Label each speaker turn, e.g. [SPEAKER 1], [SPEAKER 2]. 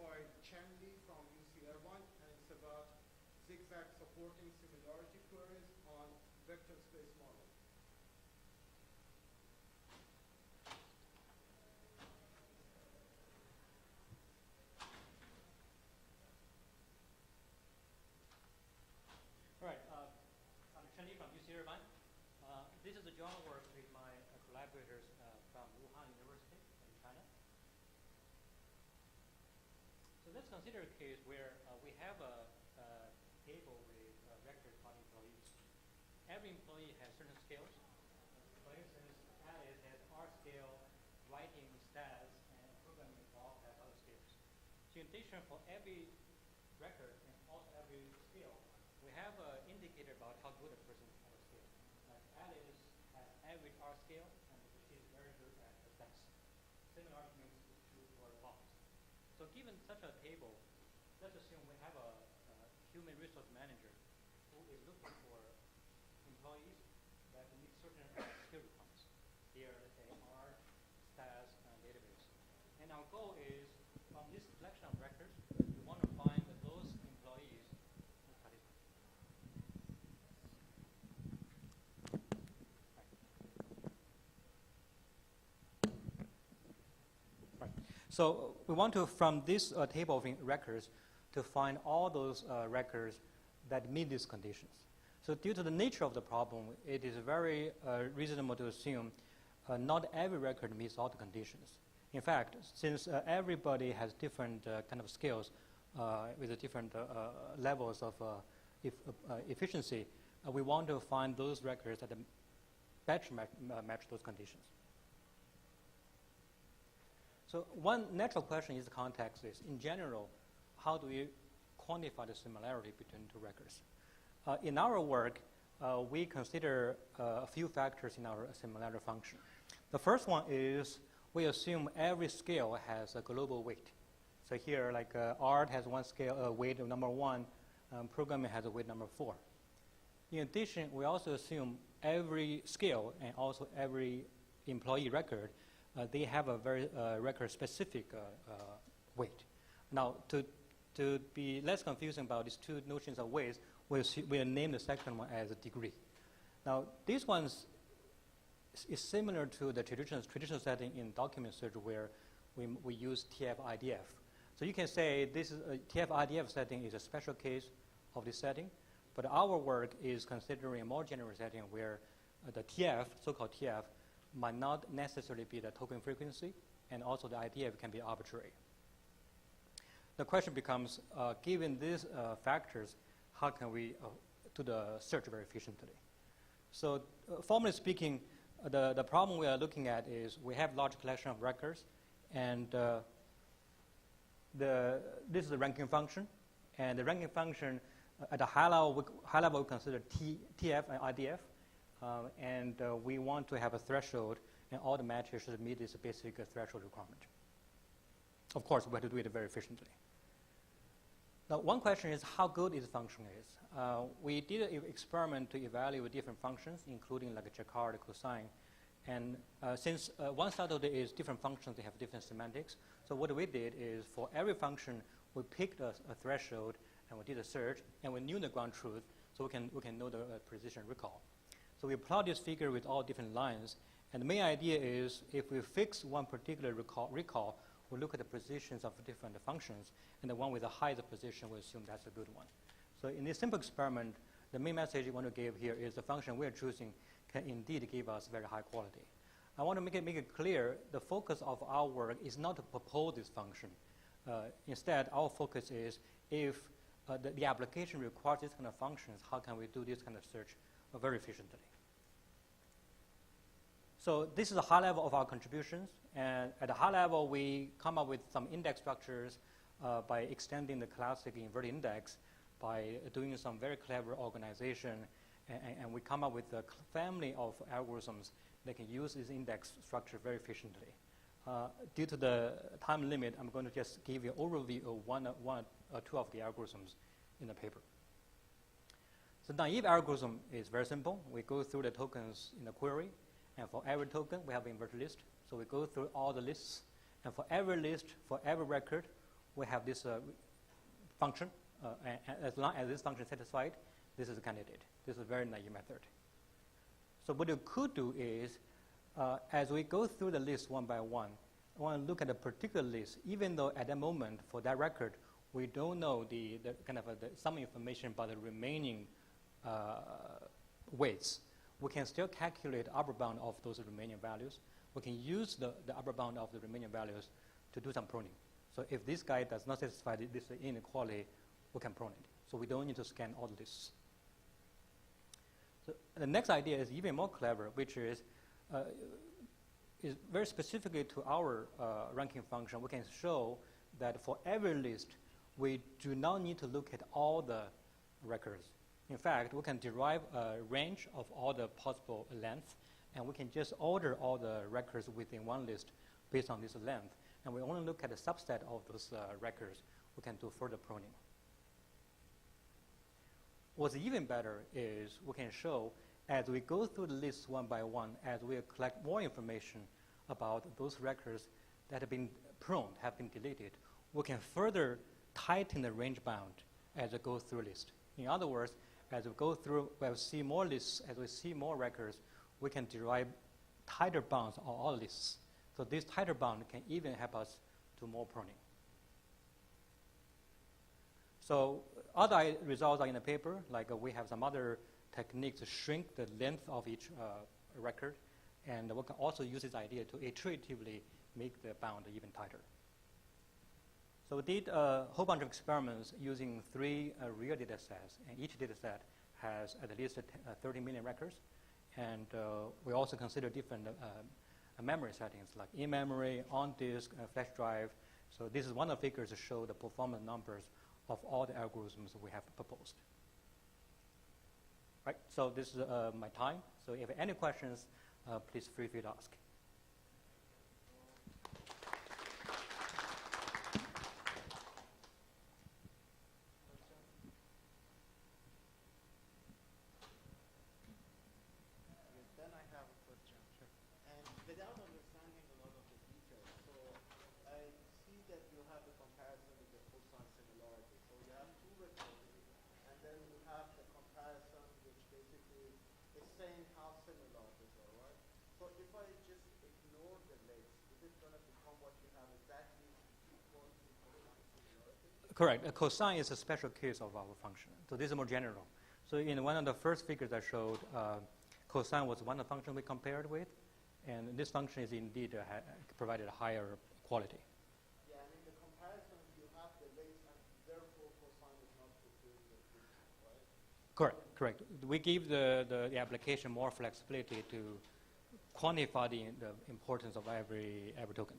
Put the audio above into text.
[SPEAKER 1] by Chen from UC Irvine, and it's about zigzag supporting similarity queries on vector space model.
[SPEAKER 2] All right, I'm Chen from UC Irvine. This is a journal work with my collaborators from Wuhan University in China. So let's consider a case where we have a table with records about employees. Every employee has certain skills. For instance, Alice has R scale, writing stats, and programming all have other skills. So in addition, for every record and also every skill, we have an indicator about how good a person has a skill. Like Alice has average R scale, and she's very good at stats. Similar argument is true for Bob. So given such a table, let's assume we have a human resource manager who is looking for employees that meet certain skill requirements. Here, let's say R, stats, and database. And our goal is, from this collection of records, we want to find those employees who participate. Right. So we want to, from this table of records, to find all those records that meet these conditions. So due to the nature of the problem, it is very reasonable to assume not every record meets all the conditions. In fact, since everybody has different kind of skills with different levels of efficiency, we want to find those records that match those conditions. So one natural question is the context is, in general, how do we quantify the similarity between two records? In our work, we consider a few factors in our similarity function. The first one is we assume every scale has a global weight. So here, like art has one scale weight of number 1, programming has a weight number 4. In addition, we also assume every scale and also every employee record, they have a very record-specific weight. Now, to be less confusing about these two notions of weights, we'll name the second one as a degree. Now, these ones is similar to the traditional setting in document search where we use TF-IDF. So you can say this is a TF-IDF setting is a special case of this setting, but our work is considering a more general setting where the TF, so-called TF, might not necessarily be the token frequency, and also the IDF can be arbitrary. The question becomes, given these factors, how can we do the search very efficiently? So formally speaking, the problem we are looking at is we have large collection of records, and this is the ranking function. And the ranking function at a high level we consider TF and IDF. And we want to have a threshold, and all the matches should meet this basic threshold requirement. Of course, we have to do it very efficiently. Now, one question is how good this function is. We did an experiment to evaluate different functions, including like a Jaccard, cosine. And since one side of it is different functions, they have different semantics. So what we did is for every function, we picked a threshold, and we did a search, and we knew the ground truth, so we can know the precision recall. So we plot this figure with all different lines. And the main idea is if we fix one particular recall, we look at the positions of different functions, and the one with the highest position, we assume that's a good one. So in this simple experiment, the main message we want to give here is the function we're choosing can indeed give us very high quality. I want to make it clear, the focus of our work is not to propose this function. Instead, our focus is if the application requires this kind of functions, how can we do this kind of search very efficiently? So this is a high level of our contributions. And at a high level, we come up with some index structures by extending the classic inverted index, by doing some very clever organization. And we come up with a family of algorithms that can use this index structure very efficiently. Due to the time limit, I'm going to just give you an overview of one or two of the algorithms in the paper. So naive algorithm is very simple. We go through the tokens in the query, and for every token, we have an inverted list. So we go through all the lists, and for every list, for every record, we have this function, and as long as this function is satisfied, this is a candidate. This is a very naive method. So what you could do is, as we go through the list one by one, I want to look at a particular list, even though at that moment for that record, we don't know the kind of some information about the remaining weights. We can still calculate the upper bound of those remaining values. We can use the upper bound of the remaining values to do some pruning. So if this guy does not satisfy this inequality, we can prune it. So we don't need to scan all the lists. So the next idea is even more clever, which is very specifically to our ranking function. We can show that for every list, we do not need to look at all the records. In fact, we can derive a range of all the possible lengths, and we can just order all the records within one list based on this length. And we only look at a subset of those records. We can do further pruning. What's even better is we can show as we go through the list one by one, as we collect more information about those records that have been pruned, have been deleted, we can further tighten the range bound as we go through list. In other words, as we go through, we see more lists, as we see more records, we can derive tighter bounds on all lists. So this tighter bound can even help us do more pruning. So other results are in the paper, like we have some other techniques to shrink the length of each record, and we can also use this idea to iteratively make the bound even tighter. So we did a whole bunch of experiments using 3 real data sets, and each data set has at least 30 million records. And we also consider different memory settings, like in-memory, on-disk, flash drive. So this is one of the figures to show the performance numbers of all the algorithms we have proposed. Right, so this is my time. So if you have any questions, please feel free to ask.
[SPEAKER 1] Then I have a question. Sure. And without understanding a lot of the details, so I see that you have a comparison with the cosine similarity. So you have 2 vectors, and then you have the comparison which basically is saying how similar these are, right? So if I just ignore the legs, is it going to become what you have exactly equal to cosine similarity?
[SPEAKER 2] Correct. A cosine is a special case of our function. So this is more general. So in one of the first figures I showed, cosine was one of the functions we compared with, and this function is indeed provided a higher quality.
[SPEAKER 1] Yeah, and in the comparison, you have the legs, and therefore cosine is not fulfilling the treatment, right?
[SPEAKER 2] Correct, correct. We give the application more flexibility to quantify the importance of every token.